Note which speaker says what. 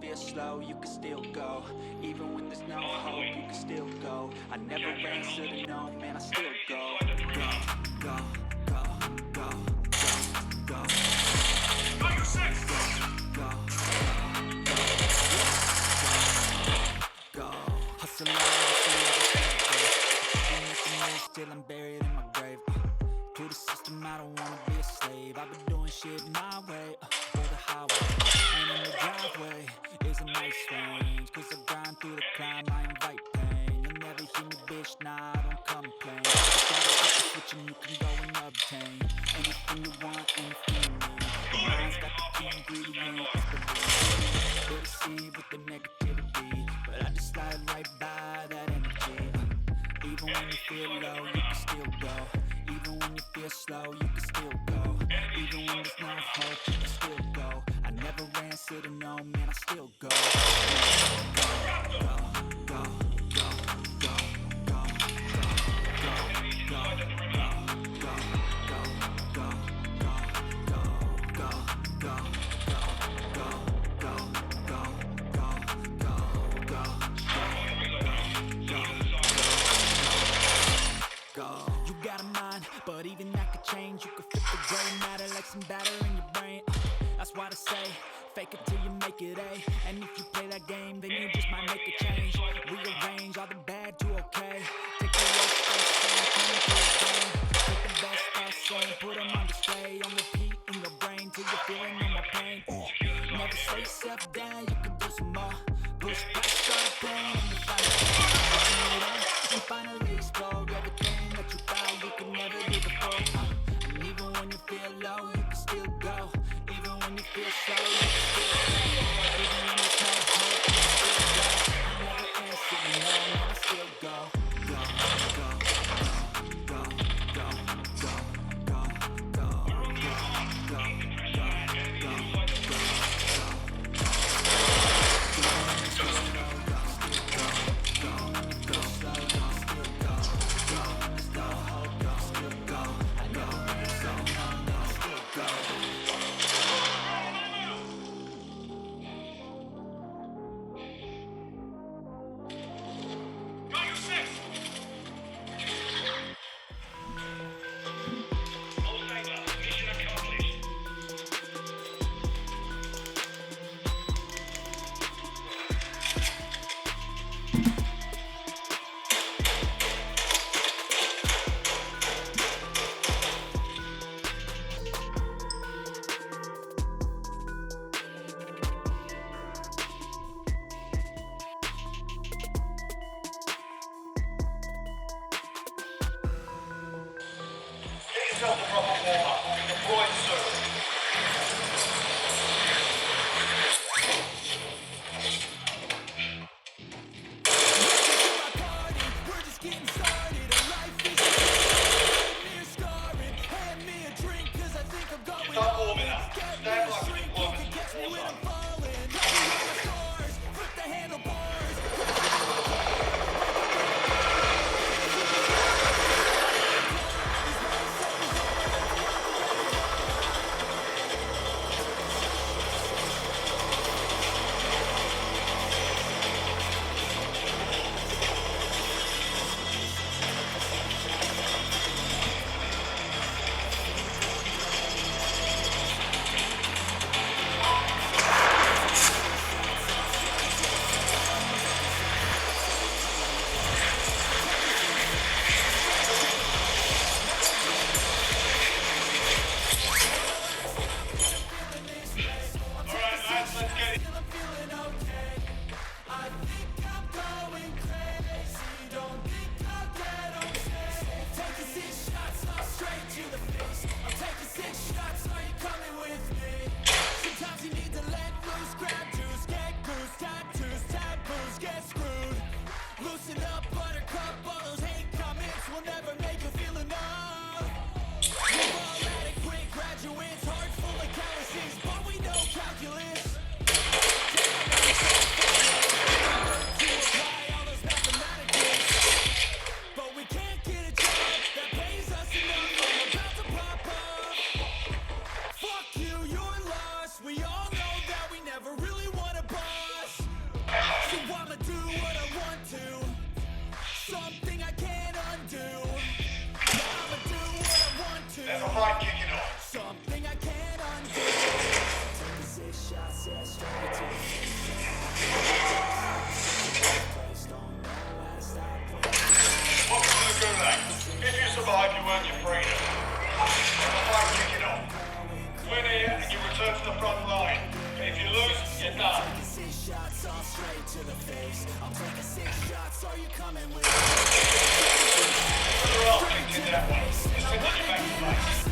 Speaker 1: feel slow, you can still go. Even when there's no hope, you can still go. I never ran, should've known, man, I still go. Go, go, go, go, go, go. Fire 6! Go, go, hustle on, till I'm buried in my grave. To the system, I don't wanna be a slave. I've been doing shit my way, or the highway. And in the driveway is a nice range, cause I grind through the climb, I invite pain. You'll never hear me, bitch, nah, I don't complain. Just gotta hit the switch and you can go and obtain anything you want, anything you need. The mind's got the key ingredients, they'll deceive with the negativity, but I just slide right by that energy. Even when you feel low, you can still go. Even when you feel slow, you can still go. Even when there's no hope, you can still go. I never ran, should've known, man, I still go. Go, go, go, go, go, go, go, go, you got a mind, but even that could change. You could flip the gray matter like some batter in your brain. That's why they say, fake it till you make it A. And if you play that game, then you just might make a change. Rearrange all the bad to okay. Take the worst thoughts and turn them to a brain. Take the best thoughts and put them on display. On repeat in your brain till you're feeling no more pain. Never say yourself down, you can do some more. Push past all the pain and you finally explode everything that you thought you could never do before. And even when you feel low, you can still go. Even when you feel slow, you can still go. Even when there's no hope, you can still go. I never answer, no, I still go. Go, go, go, go, go, go, go, go, go, go,
Speaker 2: yourself a proper warm-up. Deploying soon. Start warming up. Stand like you're deploying to Warzone.
Speaker 1: face. I'm taking 6 shots, are you coming with me?
Speaker 2: Further off, you can do that one. Just continue back to base.